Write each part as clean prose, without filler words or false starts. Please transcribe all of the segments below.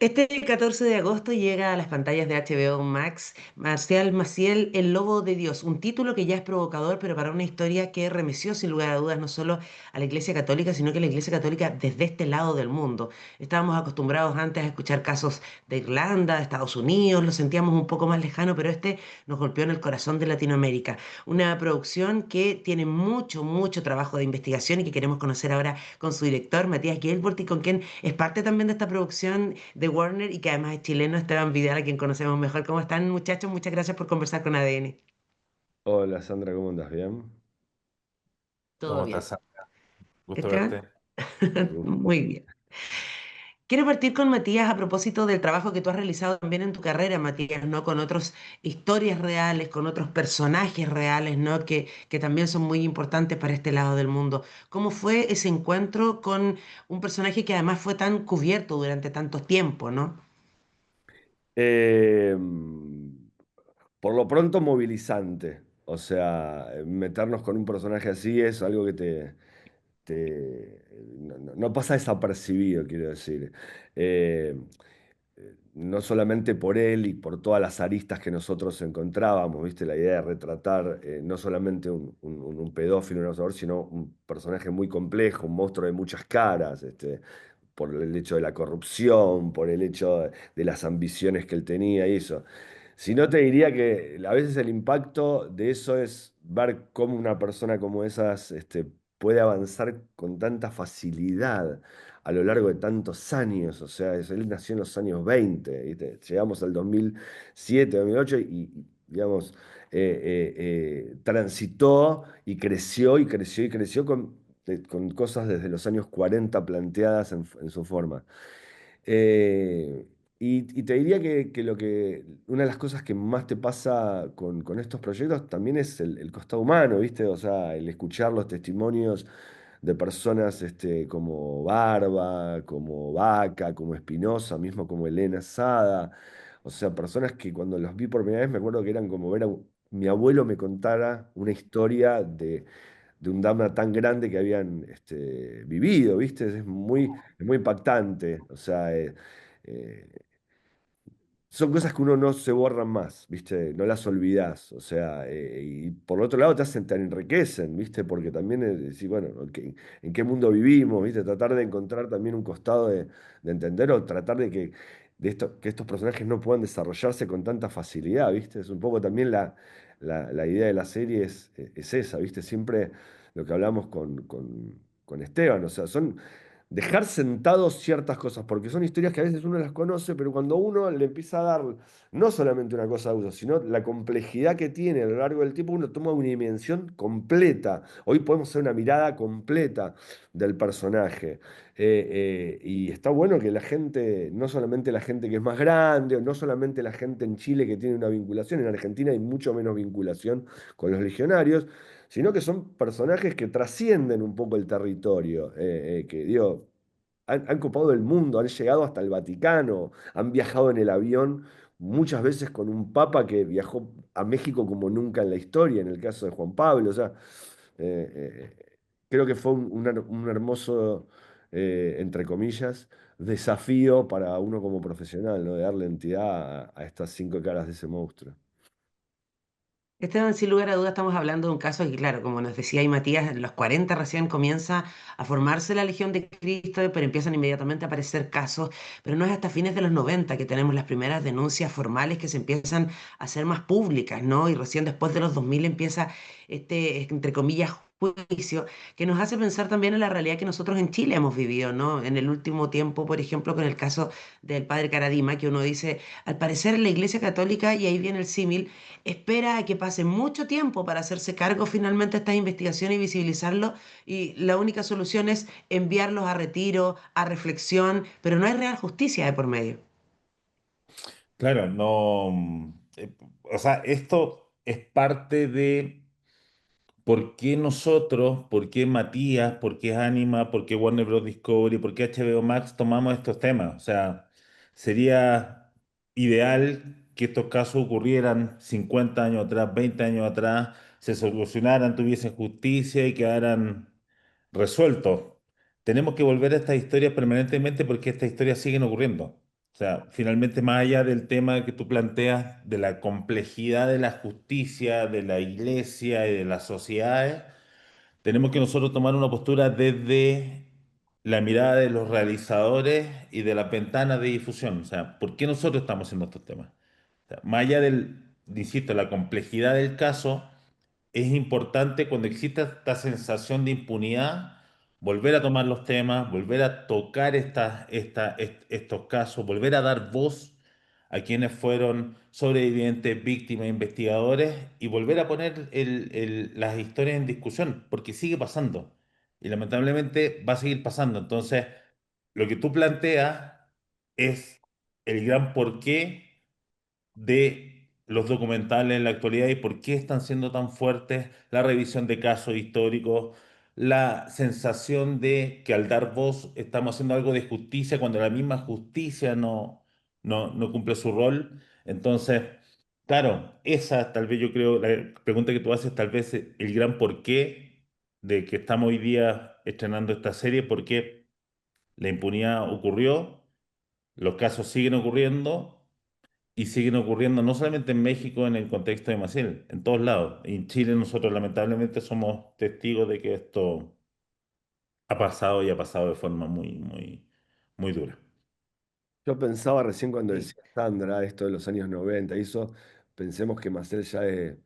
Este 14 de agosto llega a las pantallas de HBO Max Marcial Maciel, El Lobo de Dios, un título que ya es provocador, pero para una historia que remeció sin lugar a dudas no solo a la Iglesia Católica, sino que a la Iglesia Católica desde este lado del mundo. Estábamos acostumbrados antes a escuchar casos de Irlanda, de Estados Unidos, lo sentíamos un poco más lejano, pero este nos golpeó en el corazón de Latinoamérica. Una producción que tiene mucho, mucho trabajo de investigación y que queremos conocer ahora con su director, Matías Gilbert, y con quien es parte también de esta producción de Warner y que además es chileno, Esteban Vidal, a quien conocemos mejor. ¿Cómo están, muchachos? Muchas gracias por conversar con ADN. Hola Sandra, ¿cómo andas? ¿Bien? ¿Todo ¿Cómo estás, bien? Sandra? Gusto ¿Esteban? verte. Muy bien. Quiero partir con Matías a propósito del trabajo que tú has realizado también en tu carrera, Matías, ¿no? Con otras historias reales, con otros personajes reales, ¿no? Que también son muy importantes para este lado del mundo. ¿Cómo fue ese encuentro con un personaje que además fue tan cubierto durante tanto tiempo, ¿no? Eh, por lo pronto movilizante, o sea, meternos con un personaje así es algo que no pasa desapercibido, quiero decir. Eh, no solamente por él y por todas las aristas que nosotros encontrábamos, ¿viste? La idea de retratar no solamente un pedófilo, un abusador, sino un personaje muy complejo, un monstruo de muchas caras, por el hecho de la corrupción, por el hecho de las ambiciones que él tenía y eso. Si no, te diría que a veces el impacto de eso es ver cómo una persona como esas puede avanzar con tanta facilidad a lo largo de tantos años. O sea, él nació en los años 20, ¿viste? Llegamos al 2007, 2008 y digamos, transitó y creció y creció y creció con cosas desde los años 40 planteadas en su forma. Eh, y te diría que una de las cosas que más te pasa con estos proyectos también es el costado humano, ¿viste? O sea, el escuchar los testimonios de personas como Barba, como Vaca, como Espinosa, mismo como Elena Sada. O sea, personas que cuando los vi por primera vez me acuerdo que eran como ver a mi abuelo me contara una historia de un drama tan grande que habían vivido, ¿viste? Es muy impactante. O sea, eh, son cosas que uno no se borran más, ¿viste? No las olvidás. O sea, y por otro lado te enriquecen, ¿viste? Porque también decís, bueno, ok, ¿en qué mundo vivimos? ¿Viste? Tratar de encontrar también un costado de entender o tratar que estos personajes no puedan desarrollarse con tanta facilidad, ¿viste? Es un poco también la idea de la serie es esa, ¿viste? Siempre lo que hablamos con Esteban, o sea, son dejar sentados ciertas cosas, porque son historias que a veces uno las conoce, pero cuando uno le empieza a dar no solamente una cosa de uso, sino la complejidad que tiene a lo largo del tiempo, uno toma una dimensión completa. Hoy podemos hacer una mirada completa del personaje. Y está bueno que la gente, no solamente la gente que es más grande, o no solamente la gente en Chile que tiene una vinculación, en Argentina hay mucho menos vinculación con los legionarios, sino que son personajes que trascienden un poco el territorio, que digo, han copado el mundo, han llegado hasta el Vaticano, han viajado en el avión muchas veces con un papa que viajó a México como nunca en la historia, en el caso de Juan Pablo, o sea, creo que fue un hermoso, entre comillas, desafío para uno como profesional, ¿no? De darle entidad a estas cinco caras de ese monstruo. Esteban, sin lugar a dudas estamos hablando de un caso que, claro, como nos decía ahí Matías, en los 40 recién comienza a formarse la Legión de Cristo, pero empiezan inmediatamente a aparecer casos, pero no es hasta fines de los 90 que tenemos las primeras denuncias formales que se empiezan a hacer más públicas, ¿no? Y recién después de los 2000 empieza este, entre comillas, juicio, que nos hace pensar también en la realidad que nosotros en Chile hemos vivido, ¿no? En el último tiempo, por ejemplo, con el caso del padre Caradima, que uno dice, al parecer la Iglesia Católica, y ahí viene el símil, espera a que pase mucho tiempo para hacerse cargo finalmente de estas investigaciones y visibilizarlo, y la única solución es enviarlos a retiro, a reflexión, pero no hay real justicia de por medio. Claro, no. O sea, esto es parte de por qué nosotros, por qué Matías, por qué Anima, por qué Warner Bros. Discovery, por qué HBO Max tomamos estos temas. O sea, sería ideal que estos casos ocurrieran 50 años atrás, 20 años atrás, se solucionaran, tuviesen justicia y quedaran resueltos. Tenemos que volver a estas historias permanentemente porque estas historias siguen ocurriendo. sea, finalmente, más allá del tema que tú planteas de la complejidad de la justicia, de la iglesia y de las sociedades, tenemos que nosotros tomar una postura desde la mirada de los realizadores y de las ventanas de difusión. O sea, ¿por qué nosotros estamos haciendo estos temas? O sea, más allá insisto, la complejidad del caso, es importante cuando exista esta sensación de impunidad, volver a tomar los temas, volver a tocar estos casos, volver a dar voz a quienes fueron sobrevivientes, víctimas, investigadores y volver a poner las historias en discusión, porque sigue pasando y lamentablemente va a seguir pasando. Entonces, lo que tú planteas es el gran porqué de los documentales en la actualidad y por qué están siendo tan fuertes, la revisión de casos históricos, la sensación de que al dar voz estamos haciendo algo de justicia cuando la misma justicia no cumple su rol. Entonces, claro, esa tal vez yo creo, la pregunta que tú haces, tal vez el gran porqué de que estamos hoy día estrenando esta serie, porque la impunidad ocurrió, los casos siguen ocurriendo y siguen ocurriendo no solamente en México en el contexto de Maciel, en todos lados. Y en Chile nosotros lamentablemente somos testigos de que esto ha pasado y ha pasado de forma muy dura. Yo pensaba recién cuando Sí. decía Sandra esto de los años 90 y eso, pensemos que Marcel ya de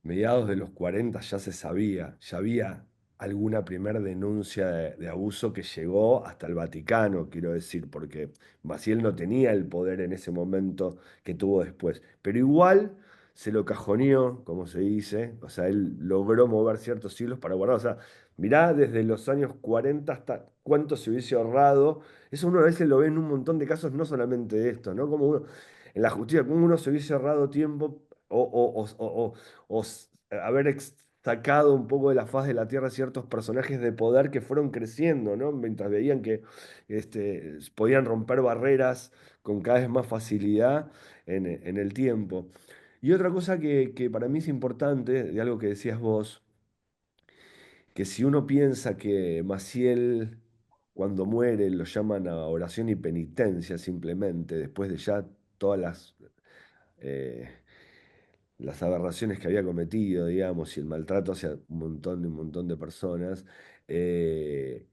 mediados de los 40 ya se sabía, ya había alguna primera denuncia de abuso que llegó hasta el Vaticano, quiero decir, porque Maciel no tenía el poder en ese momento que tuvo después, pero igual se lo cajoneó, como se dice, o sea, él logró mover ciertos hilos para guardar, o sea, mirá desde los años 40 hasta cuánto se hubiese ahorrado, eso uno a veces lo ve en un montón de casos, no solamente de esto, ¿no? Como uno, en la justicia, cómo uno se hubiese ahorrado tiempo o haber sacado un poco de la faz de la tierra ciertos personajes de poder que fueron creciendo, ¿no? Mientras veían que podían romper barreras con cada vez más facilidad en el tiempo. Y otra cosa que para mí es importante, de algo que decías vos, que si uno piensa que Maciel, cuando muere, lo llaman a oración y penitencia simplemente, después de ya todas eh, las aberraciones que había cometido, digamos, y el maltrato hacia un montón de personas, eh,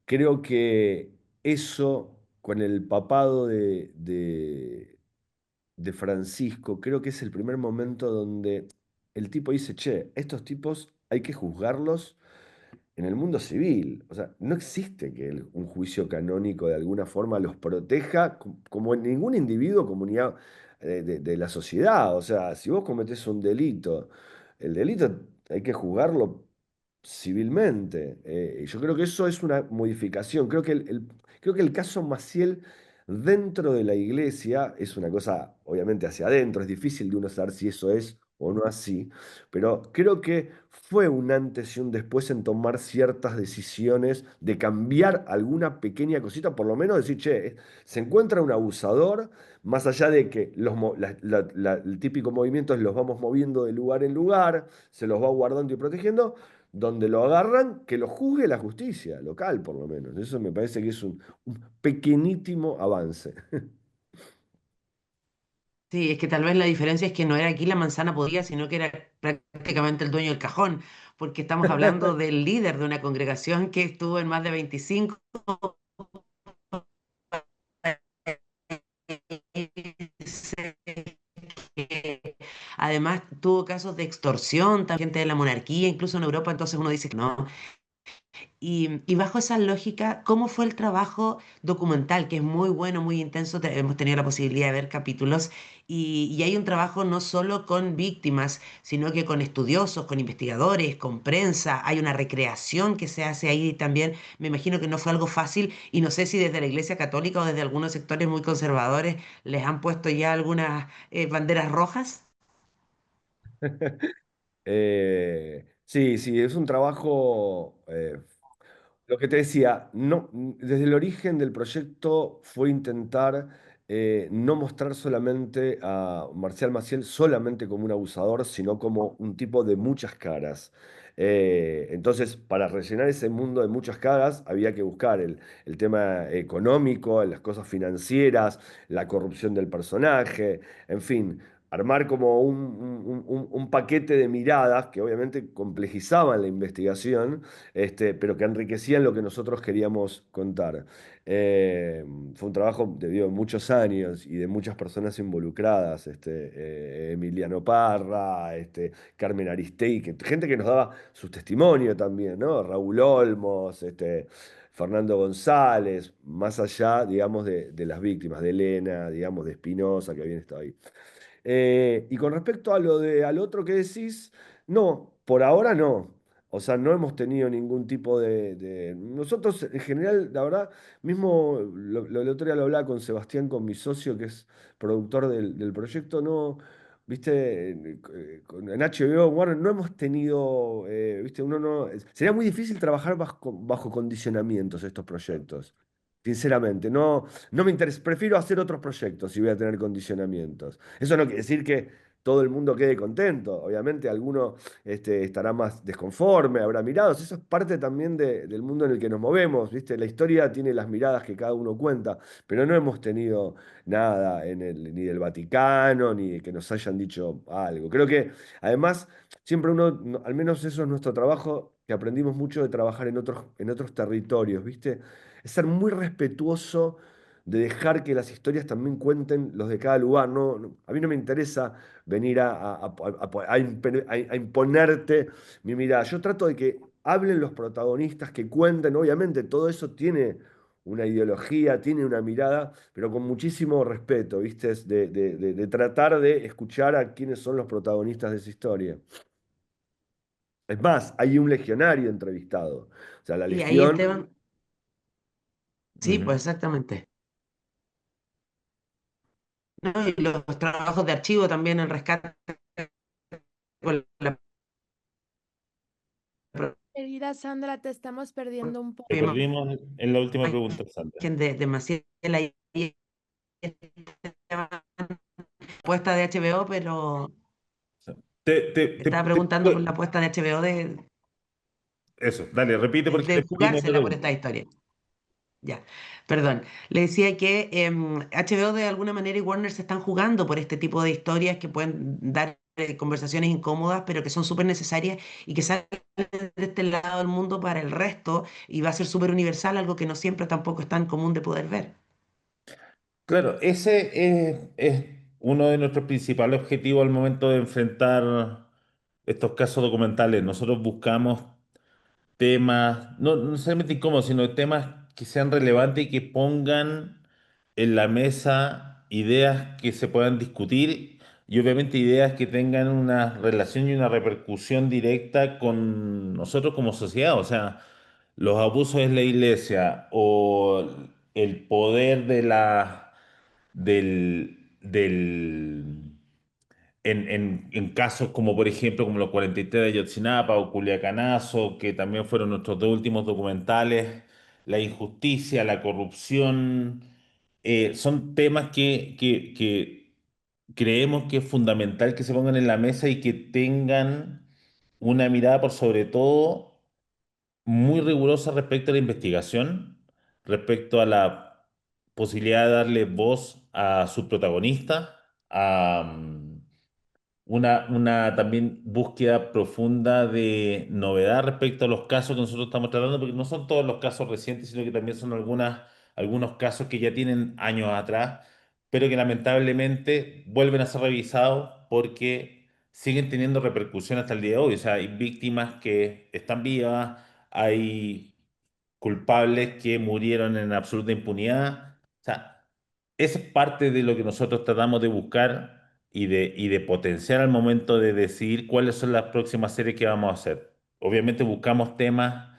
creo que eso, con el papado de Francisco, creo que es el primer momento donde el tipo dice, che, estos tipos hay que juzgarlos en el mundo civil. O sea, no existe que un juicio canónico de alguna forma los proteja como en ningún individuo o comunidad de la sociedad. O sea, si vos cometés un delito, el delito hay que juzgarlo civilmente. Y yo creo que eso es una modificación. Creo que el caso Maciel dentro de la iglesia es una cosa, obviamente, hacia adentro. Es difícil de uno saber si eso es o no así, pero creo que fue un antes y un después en tomar ciertas decisiones de cambiar alguna pequeña cosita, por lo menos decir, che, se encuentra un abusador, más allá de que el típico movimiento es los vamos moviendo de lugar en lugar, se los va guardando y protegiendo, donde lo agarran, que lo juzgue la justicia local, por lo menos. Eso me parece que es un pequeñísimo avance. Sí, es que tal vez la diferencia es que no era aquí la manzana podría, sino que era prácticamente el dueño del cajón, porque estamos hablando del líder de una congregación que estuvo en más de 25 países, que además tuvo casos de extorsión, también gente de la monarquía, incluso en Europa, entonces uno dice que no. Y bajo esa lógica, ¿cómo fue el trabajo documental? Que es muy bueno, muy intenso. Hemos tenido la posibilidad de ver capítulos y hay un trabajo no solo con víctimas, sino que con estudiosos, con investigadores, con prensa. Hay una recreación que se hace ahí también. Me imagino que no fue algo fácil y no sé si desde la Iglesia Católica o desde algunos sectores muy conservadores les han puesto ya algunas banderas rojas. Sí, sí, es un trabajo lo que te decía, no, desde el origen del proyecto fue intentar no mostrar solamente a Marcial Maciel solamente como un abusador, sino como un tipo de muchas caras. Entonces, para rellenar ese mundo de muchas caras, había que buscar el tema económico, las cosas financieras, la corrupción del personaje, en fin, armar como un paquete de miradas que obviamente complejizaban la investigación, pero que enriquecían lo que nosotros queríamos contar. Eh, Fue un trabajo de muchos años y de muchas personas involucradas, Emiliano Parra, Carmen Aristegui, gente que nos daba su testimonio también, ¿no? Raúl Olmos, Fernando González, más allá, digamos, de las víctimas, de Elena, digamos, de Espinosa, que habían estado ahí. Y con respecto al otro que decís, no, por ahora no. O sea, no hemos tenido ningún tipo Nosotros, en general, la verdad, mismo el otro día lo hablaba con Sebastián, con mi socio, que es productor del proyecto, no, viste, en HBO, Warner, no hemos tenido, viste, uno no... Sería muy difícil trabajar bajo condicionamientos estos proyectos. Sinceramente, no, no me interesa, prefiero hacer otros proyectos si voy a tener condicionamientos. Eso no quiere decir que todo el mundo quede contento. Obviamente alguno estará más desconforme, habrá miradas. Eso es parte también del mundo en el que nos movemos, ¿viste? La historia tiene las miradas que cada uno cuenta, pero no hemos tenido nada ni del Vaticano, ni de que nos hayan dicho algo. Creo que además siempre uno, al menos eso es nuestro trabajo, que aprendimos mucho de trabajar en otros territorios, ¿viste? Es ser muy respetuoso de dejar que las historias también cuenten los de cada lugar. A mí no me interesa venir a imponerte mi mirada. Yo trato de que hablen los protagonistas, que cuenten. Obviamente todo eso tiene una ideología, tiene una mirada, pero con muchísimo respeto, ¿viste? Es de tratar de escuchar a quiénes son los protagonistas de esa historia. Es más, hay un legionario entrevistado. O sea, la Y ahí, legión... Esteban, sí, Ujú. pues exactamente. ¿No? Y los trabajos de archivo también, el rescate con la Querida Sandra, te estamos perdiendo un Te poco. propia perdimos en la última pregunta, Sandra. imagen de Maciel ahí, puesta de HBO, pero estaba preguntando por la apuesta de HBO Eso, dale, repite porque te de perdí en la jugársela por esta pregunta. historia. Ya, perdón. Le decía que HBO de alguna manera y Warner se están jugando por este tipo de historias que pueden dar conversaciones incómodas, pero que son súper necesarias y que salen de este lado del mundo para el resto y va a ser súper universal, algo que no siempre tampoco es tan común de poder ver. Claro, ese es uno de nuestros principales objetivos al momento de enfrentar estos casos documentales. Nosotros buscamos temas, no necesariamente incómodos, sino temas que sean relevantes y que pongan en la mesa ideas que se puedan discutir y obviamente ideas que tengan una relación y una repercusión directa con nosotros como sociedad. O sea, los abusos de la iglesia o el poder del en casos como por ejemplo como los 43 de Ayotzinapa o Culiacanazo, que también fueron nuestros dos últimos documentales, la injusticia, la corrupción, son temas que creemos que es fundamental que se pongan en la mesa y que tengan una mirada por sobre todo muy rigurosa respecto a la investigación, respecto a la posibilidad de darle voz a sus protagonistas, a una también búsqueda profunda de novedad respecto a los casos que nosotros estamos tratando, porque no son todos los casos recientes, sino que también son algunos casos que ya tienen años atrás, pero que lamentablemente vuelven a ser revisados porque siguen teniendo repercusión hasta el día de hoy. O sea, hay víctimas que están vivas, hay culpables que murieron en absoluta impunidad. O sea, esa es parte de lo que nosotros tratamos de buscar y de potenciar al momento de decidir cuáles son las próximas series que vamos a hacer. Obviamente buscamos temas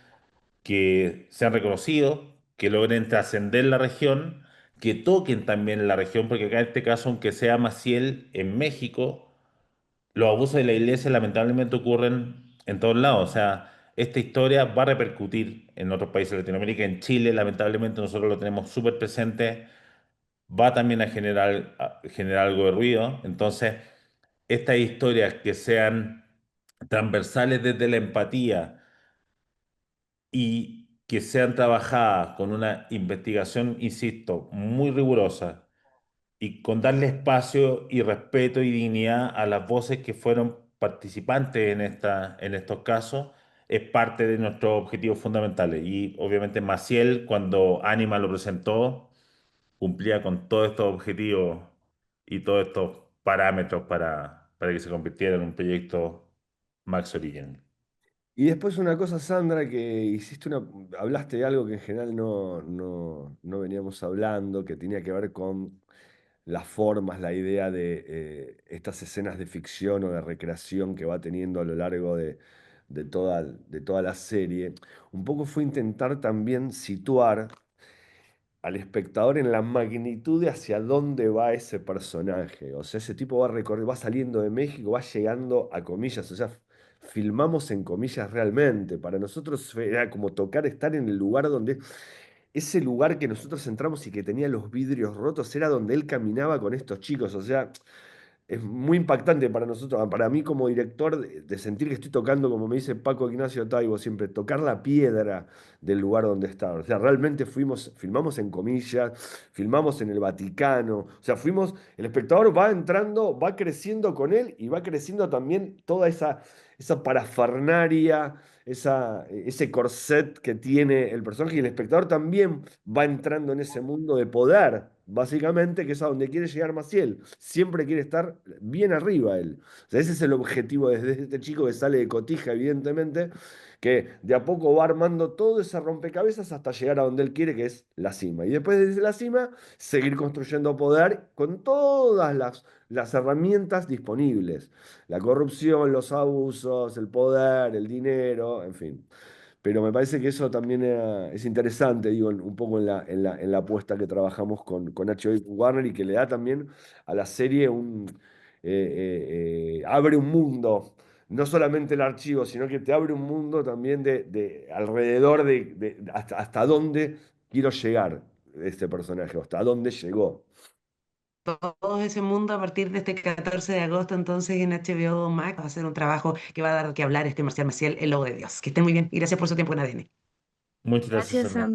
que sean reconocidos, que logren trascender la región, que toquen también la región, porque acá en este caso, aunque sea Maciel en México, los abusos de la iglesia lamentablemente ocurren en todos lados. O sea, esta historia va a repercutir en otros países de Latinoamérica. En Chile, lamentablemente, nosotros lo tenemos súper presente. Va también a generar algo de ruido. Entonces, estas historias que sean transversales desde la empatía y que sean trabajadas con una investigación, insisto, muy rigurosa y con darle espacio y respeto y dignidad a las voces que fueron participantes en estos casos, es parte de nuestros objetivos fundamentales. Y obviamente Maciel, cuando Anima lo presentó, cumplía con todos estos objetivos y todos estos parámetros para que se convirtiera en un proyecto Max Origen. Y después una cosa, Sandra, que hablaste de algo que en general no veníamos hablando, que tenía que ver con las formas, la idea de estas escenas de ficción o de recreación que va teniendo a lo largo de toda la serie. Un poco fue intentar también situar al espectador en la magnitud de hacia dónde va ese personaje. O sea, ese tipo va saliendo de México, va llegando a comillas, o sea, filmamos en comillas realmente. Para nosotros era como tocar estar en el lugar donde, ese lugar que nosotros entramos y que tenía los vidrios rotos, era donde él caminaba con estos chicos. O sea, es muy impactante para nosotros, para mí como director, de sentir que estoy tocando, como me dice Paco Ignacio Taibo siempre, tocar la piedra del lugar donde estaba. O sea, realmente filmamos en comillas, filmamos en el Vaticano, o sea, el espectador va entrando, va creciendo con él y va creciendo también toda esa parafernaria, ese corset que tiene el personaje y el espectador también va entrando en ese mundo de poder, básicamente, que es a donde quiere llegar Maciel. Siempre quiere estar bien arriba él. O sea, ese es el objetivo desde este chico que sale de Cotija, evidentemente, que de a poco va armando todo ese rompecabezas hasta llegar a donde él quiere, que es la cima. Y después desde la cima, seguir construyendo poder con todas las herramientas disponibles. La corrupción, los abusos, el poder, el dinero, en fin. Pero me parece que eso también es interesante, digo, un poco en la apuesta que trabajamos con HBO Warner y que le da también a la serie abre un mundo, no solamente el archivo, sino que te abre un mundo también de alrededor de hasta dónde quiero llegar este personaje, hasta dónde llegó. Todo ese mundo a partir de este 14 de agosto, entonces en HBO Max va a ser un trabajo que va a dar que hablar este Marcial Maciel, el lobo de Dios. Que esté muy bien y gracias por su tiempo en ADN. Muchas gracias, Gracias, Sandra. Sandra.